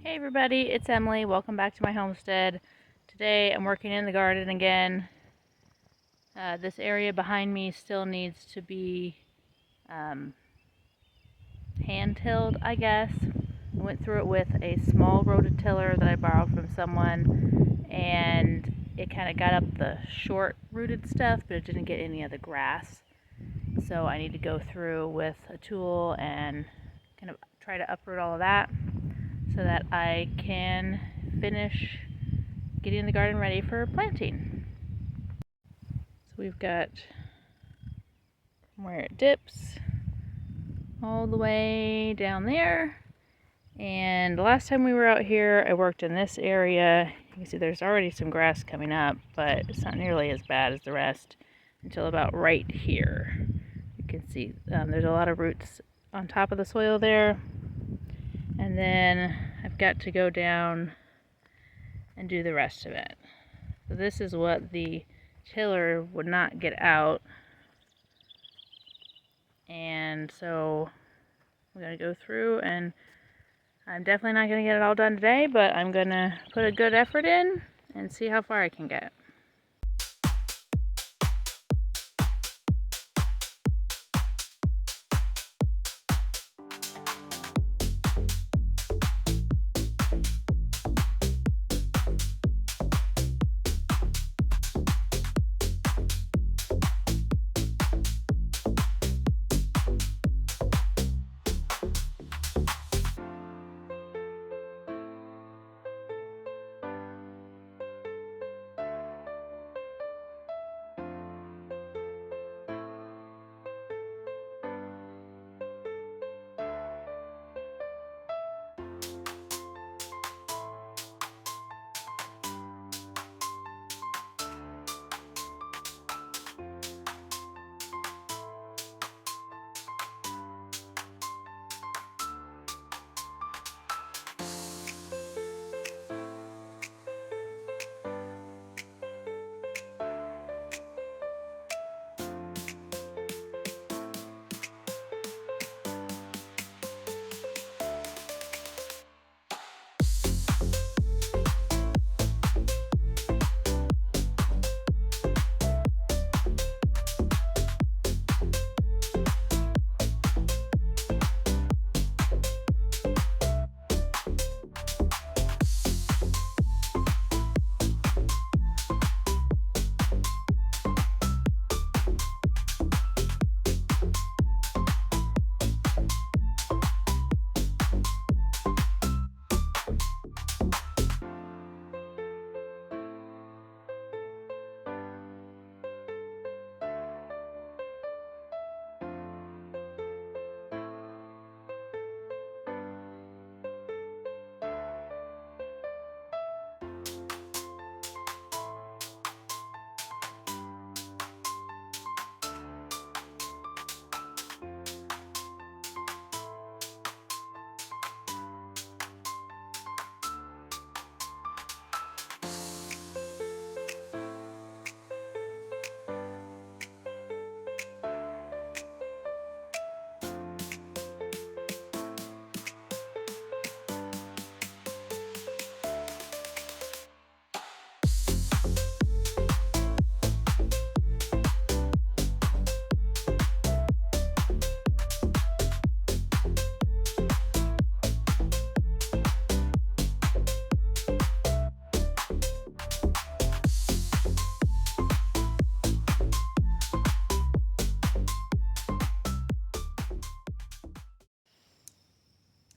Hey everybody, it's Emily. Welcome back to my homestead. Today I'm working in the garden again. This area behind me still needs to be hand-tilled, I guess. I went through it with a small rototiller that I borrowed from someone, and it kind of got up the short-rooted stuff, but it didn't get any of the grass. So I need to go through with a tool and kind of try to uproot all of that, so that I can finish getting the garden ready for planting. So we've got where it dips all the way down there. And the last time we were out here, I worked in this area. You can see there's already some grass coming up, but it's not nearly as bad as the rest until about right here. You can see there's a lot of roots on top of the soil there. And then I've got to go down and do the rest of it. So this is what the tiller would not get out. And so I'm going to go through, and I'm definitely not going to get it all done today, but I'm going to put a good effort in and see how far I can get.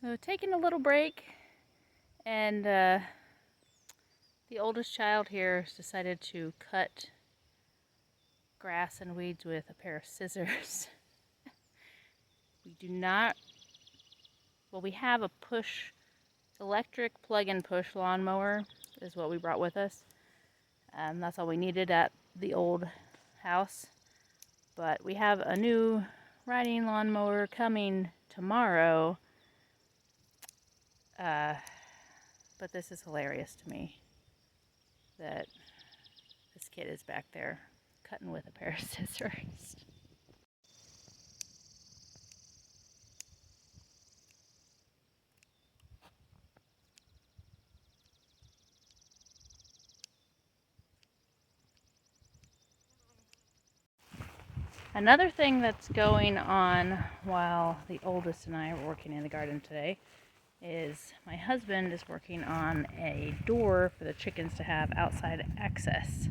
So taking a little break, and the oldest child here has decided to cut grass and weeds with a pair of scissors. We do not, well, we have a electric plug-in push lawnmower is what we brought with us. That's all we needed at the old house. But we have a new riding lawnmower coming tomorrow. But this is hilarious to me that this kid is back there cutting with a pair of scissors. Another thing that's going on while the oldest and I are working in the garden today is my husband is working on a door for the chickens to have outside access.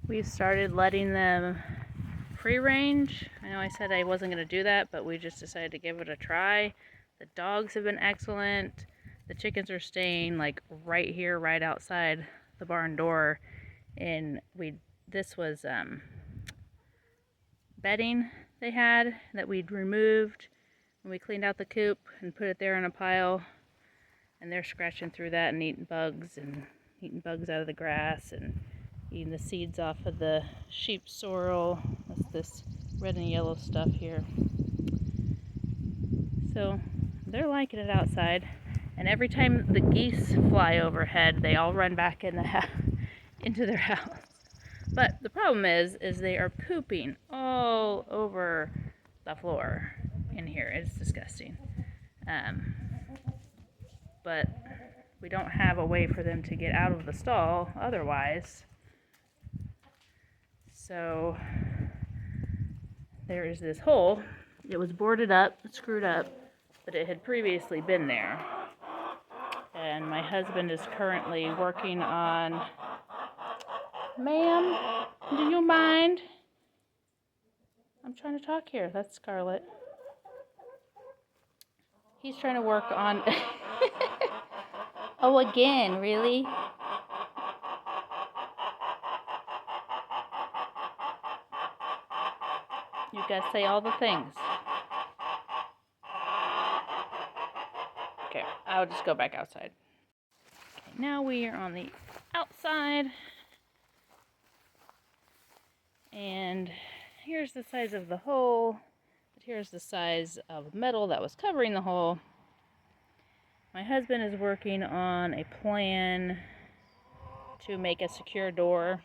We've started letting them free range. I know I said I wasn't going to do that, but we just decided to give it a try. The dogs have been excellent. The chickens are staying like right here, right outside the barn door. And this was bedding they had that we'd removed when we cleaned out the coop and put it there in a pile. And they're scratching through that and eating bugs out of the grass and eating the seeds off of the sheep sorrel. That's this red and yellow stuff here. So they're liking it outside. And every time the geese fly overhead, they all run back in into their house. But the problem is they are pooping all over the floor in here. It's disgusting. But we don't have a way for them to get out of the stall otherwise. So there is this hole. It was boarded up, screwed up, but it had previously been there. And my husband is currently working on... Ma'am, do you mind? I'm trying to talk here. That's Scarlett. He's trying to work on... Oh, again, really? You guys say all the things. Okay, I'll just go back outside. Okay, now we are on the outside. And here's the size of the hole. But here's the size of metal that was covering the hole. My husband is working on a plan to make a secure door.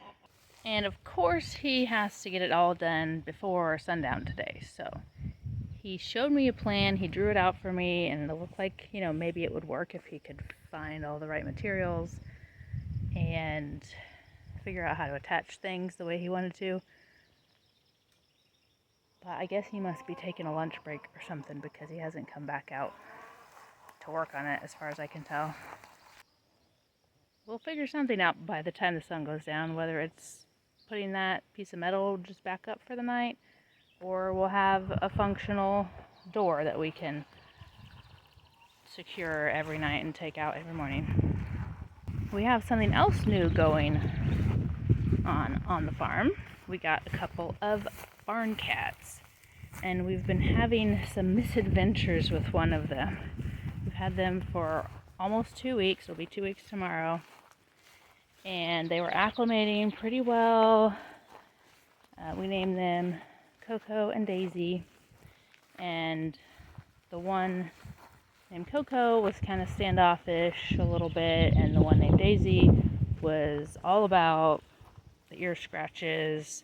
And of course he has to get it all done before sundown today. So he showed me a plan, he drew it out for me, and it looked like, you know, maybe it would work if he could find all the right materials and figure out how to attach things the way he wanted to. But I guess he must be taking a lunch break or something because he hasn't come back out to work on it as far as I can tell. We'll figure something out by the time the sun goes down, whether it's putting that piece of metal just back up for the night, or we'll have a functional door that we can secure every night and take out every morning. We have something else new going on the farm. We got a couple of barn cats, and we've been having some misadventures with one of them. We've had them for almost 2 weeks. It'll be 2 weeks tomorrow. And they were acclimating pretty well. We named them Coco and Daisy. And the one named Coco was kind of standoffish a little bit, and the one named Daisy was all about the ear scratches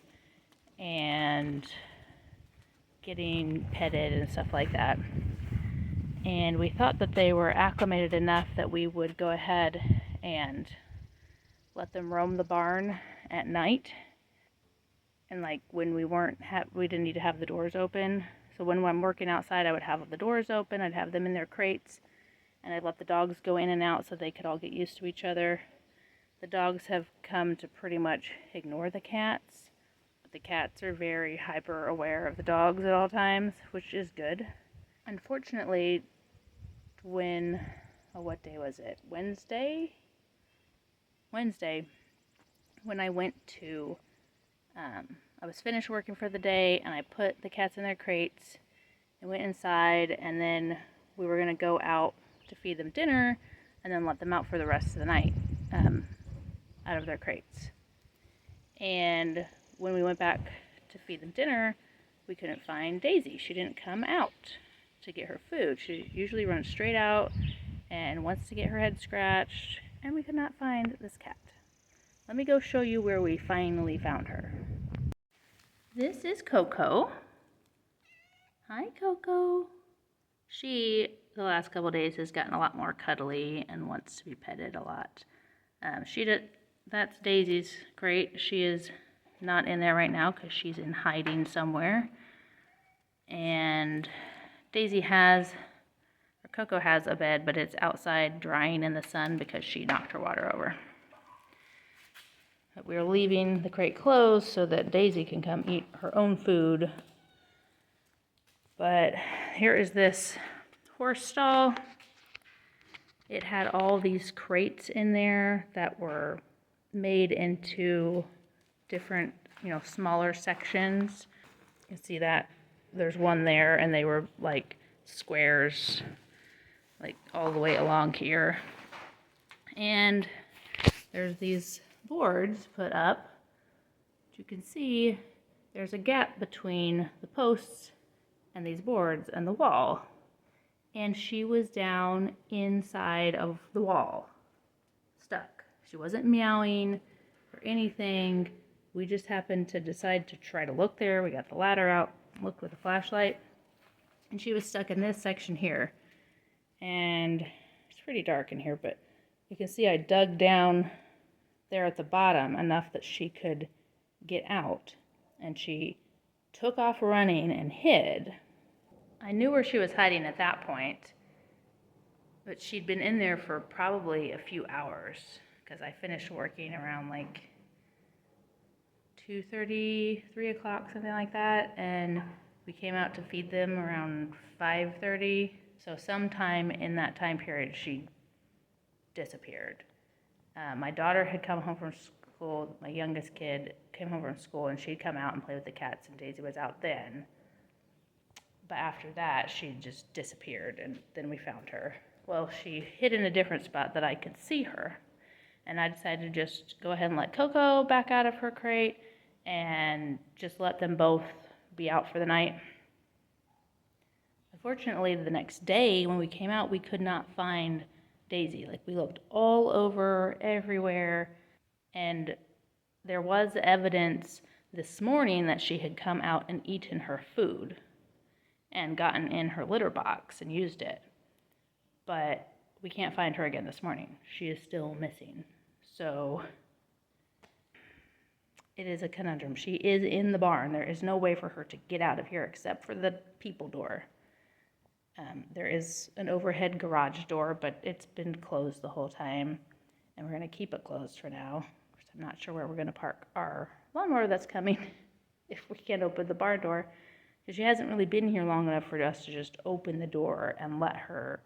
and getting petted and stuff like that. And we thought that they were acclimated enough that we would go ahead and let them roam the barn at night. And like when we didn't need to have the doors open. So when I'm working outside, I would have the doors open, I'd have them in their crates, and I'd let the dogs go in and out so they could all get used to each other. The dogs have come to pretty much ignore the cats, but the cats are very hyper aware of the dogs at all times, which is good. Unfortunately, what day was it? Wednesday, when I went to, I was finished working for the day, and I put the cats in their crates and went inside, and then we were going to go out to feed them dinner and then let them out for the rest of the night out of their crates. And when we went back to feed them dinner, we couldn't find Daisy. She didn't come out to get her food. She usually runs straight out and wants to get her head scratched, and we could not find this cat. Let me go show you where we finally found her. This is Coco. Hi, Coco. She, the last couple days, has gotten a lot more cuddly and wants to be petted a lot. That's Daisy's crate. She is not in there right now because she's in hiding somewhere. And Daisy has, or Coco has a bed, but it's outside drying in the sun because she knocked her water over. But we're leaving the crate closed so that Daisy can come eat her own food. But here is this horse stall. It had all these crates in there that were made into different, smaller sections. You can see that there's one there, and they were like squares, like all the way along here. And there's these boards put up. As you can see, there's a gap between the posts and these boards and the wall. And she was down inside of the wall, stuck. She wasn't meowing or anything. We just happened to decide to try to look there. We got the ladder out, looked with a flashlight, and she was stuck in this section here. And it's pretty dark in here, but you can see I dug down there at the bottom enough that she could get out. And she took off running and hid. I knew where she was hiding at that point, but she'd been in there for probably a few hours because I finished working around like 2:30, 3 o'clock, something like that, and we came out to feed them around 5:30. So sometime in that time period, she disappeared. My daughter had come home from school, my youngest kid came home from school, and she'd come out and play with the cats, and Daisy was out then. But after that, she just disappeared, and then we found her. Well, she hid in a different spot that I could see her. And I decided to just go ahead and let Coco back out of her crate and just let them both be out for the night. Unfortunately, the next day when we came out, we could not find Daisy. Like, we looked all over, everywhere, and there was evidence this morning that she had come out and eaten her food and gotten in her litter box and used it. But we can't find her again this morning. She is still missing. So it is a conundrum. She is in the barn. There is no way for her to get out of here except for the people door. There is an overhead garage door, but it's been closed the whole time, and we're going to keep it closed for now. I'm not sure where we're going to park our lawnmower that's coming if we can't open the barn door, because she hasn't really been here long enough for us to just open the door and let her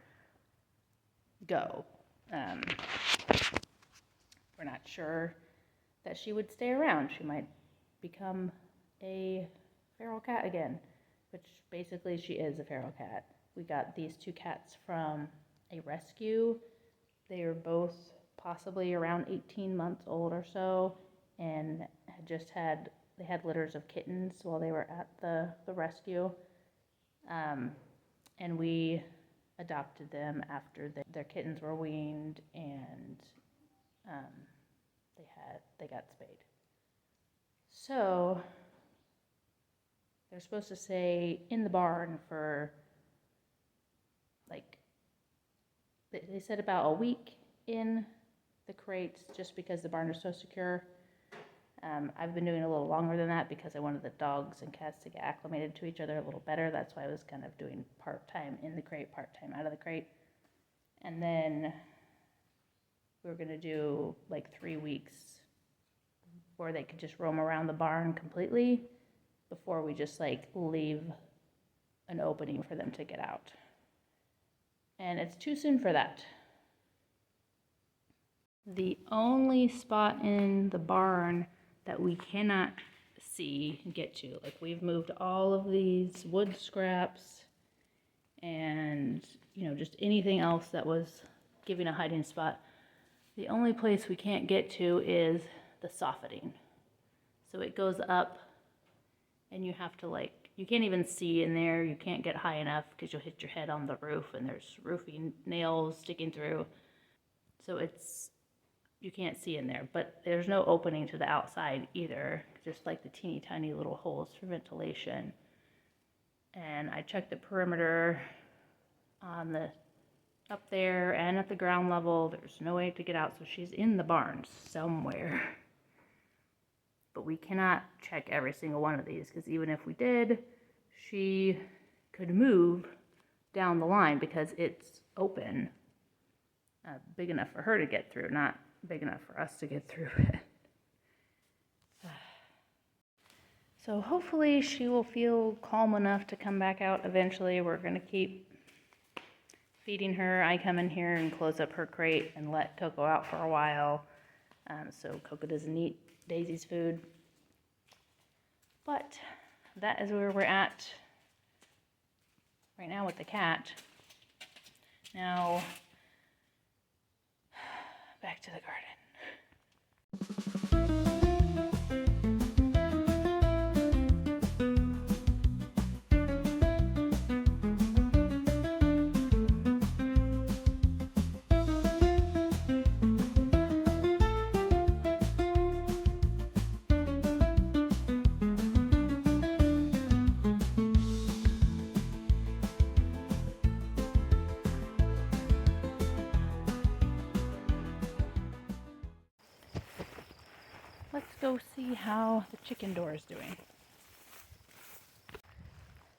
go. We're not sure that she would stay around. She might become a feral cat again, which basically she is a feral cat. We got these two cats from a rescue. They are both possibly around 18 months old or so, and they had litters of kittens while they were at the rescue. And we adopted them after their kittens were weaned, and they got spayed. So they're supposed to stay in the barn for, like, they said about a week in the crates, just because the barn is so secure. I've been doing a little longer than that because I wanted the dogs and cats to get acclimated to each other a little better. That's why I was kind of doing part-time in the crate, part-time out of the crate. And then we were going to do like 3 weeks where they could just roam around the barn completely before we just like leave an opening for them to get out. And it's too soon for that. The only spot in the barn that we cannot see and get to, like, we've moved all of these wood scraps and, just anything else that was giving a hiding spot. The only place we can't get to is the soffitting. So it goes up and you have to, you can't even see in there. You can't get high enough because you'll hit your head on the roof, and there's roofing nails sticking through. So you can't see in there, but there's no opening to the outside either, just like the teeny tiny little holes for ventilation. And I checked the perimeter on up there and at the ground level. There's no way to get out, so she's in the barn somewhere. but we cannot check every single one of these, because even if we did, she could move down the line because it's open, big enough for her to get through, not big enough for us to get through it. So hopefully she will feel calm enough to come back out eventually. We're going to keep feeding her. I come in here and close up her crate and let Coco out for a while, so Coco doesn't eat Daisy's food. But that is where we're at right now with the cat. Now, back to the garden. Let's go see how the chicken door is doing.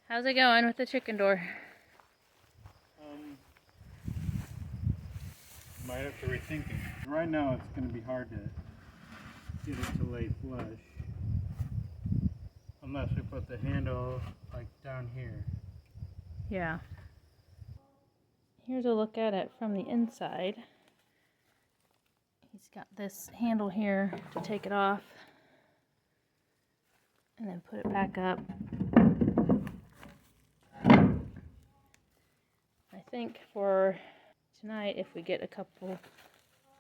How's it going with the chicken door? Might have to rethink it. Right now it's going to be hard to get it to lay flush unless we put the handle like down here. Yeah. Here's a look at it from the inside. He's got this handle here to take it off and then put it back up. I think for tonight, if we get a couple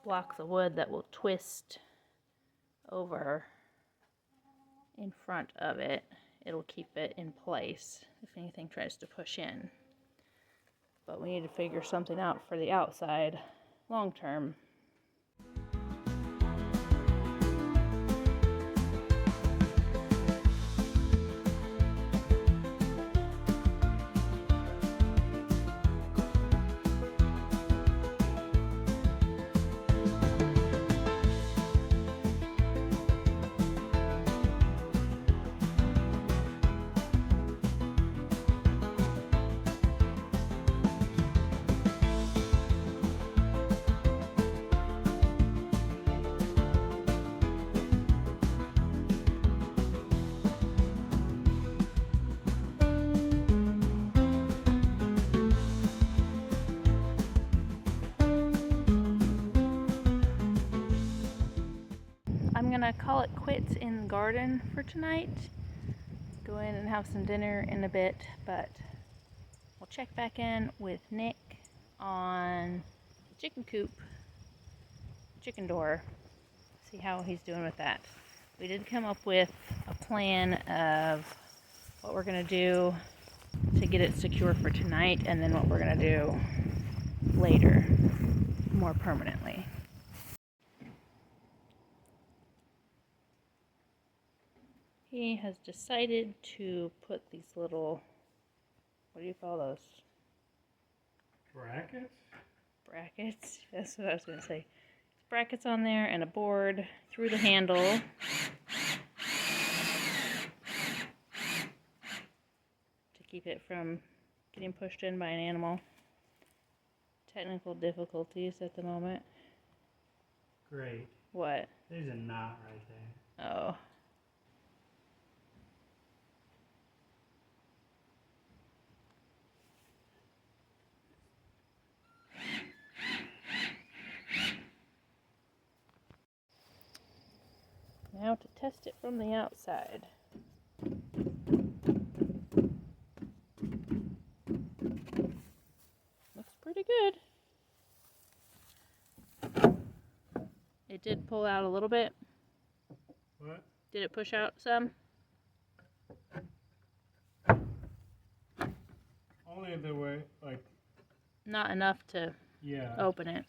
blocks of wood that will twist over in front of it, it'll keep it in place if anything tries to push in. But we need to figure something out for the outside long term. I'm gonna call it quits in the garden for tonight. Go in and have some dinner in a bit, but we'll check back in with Nick on the chicken coop, chicken door, see how he's doing with that. We did come up with a plan of what we're gonna do to get it secure for tonight, and then what we're gonna do later, more permanently. He has decided to put these little, what do you call those? Brackets? Brackets? That's what I was going to say. Brackets on there and a board through the handle. To keep it from getting pushed in by an animal. Technical difficulties at the moment. Great. What? There's a knot right there. Oh. Now to test it from the outside. Looks pretty good. It did pull out a little bit. What? Did it push out some? Only the way, like... Not enough to open it.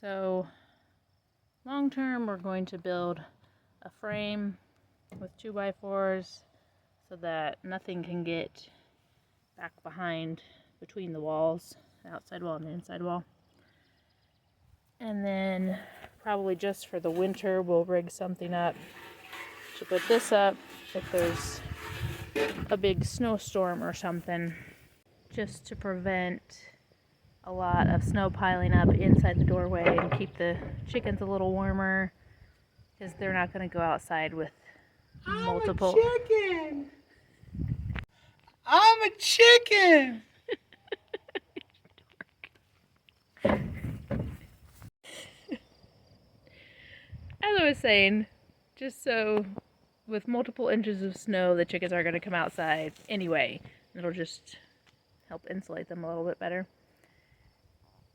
So, long term, we're going to build a frame with 2x4s so that nothing can get back behind between the walls, the outside wall and the inside wall. And then probably just for the winter, we'll rig something up to put this up if there's a big snowstorm or something, just to prevent a lot of snow piling up inside the doorway and keep the chickens a little warmer, because they're not going to go outside with multiple. I'm a chicken! I'm a chicken! As I was saying, just so with multiple inches of snow, the chickens are going to come outside anyway. It'll just help insulate them a little bit better.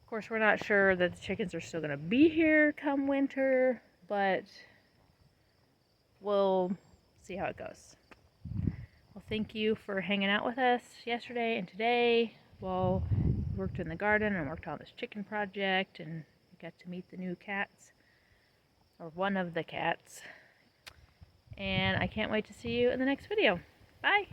Of course, we're not sure that the chickens are still going to be here come winter, but we'll see how it goes. Well, thank you for hanging out with us yesterday and today. Well, we worked in the garden and worked on this chicken project, and we got to meet the new cats, or one of the cats. And I can't wait to see you in the next video. Bye!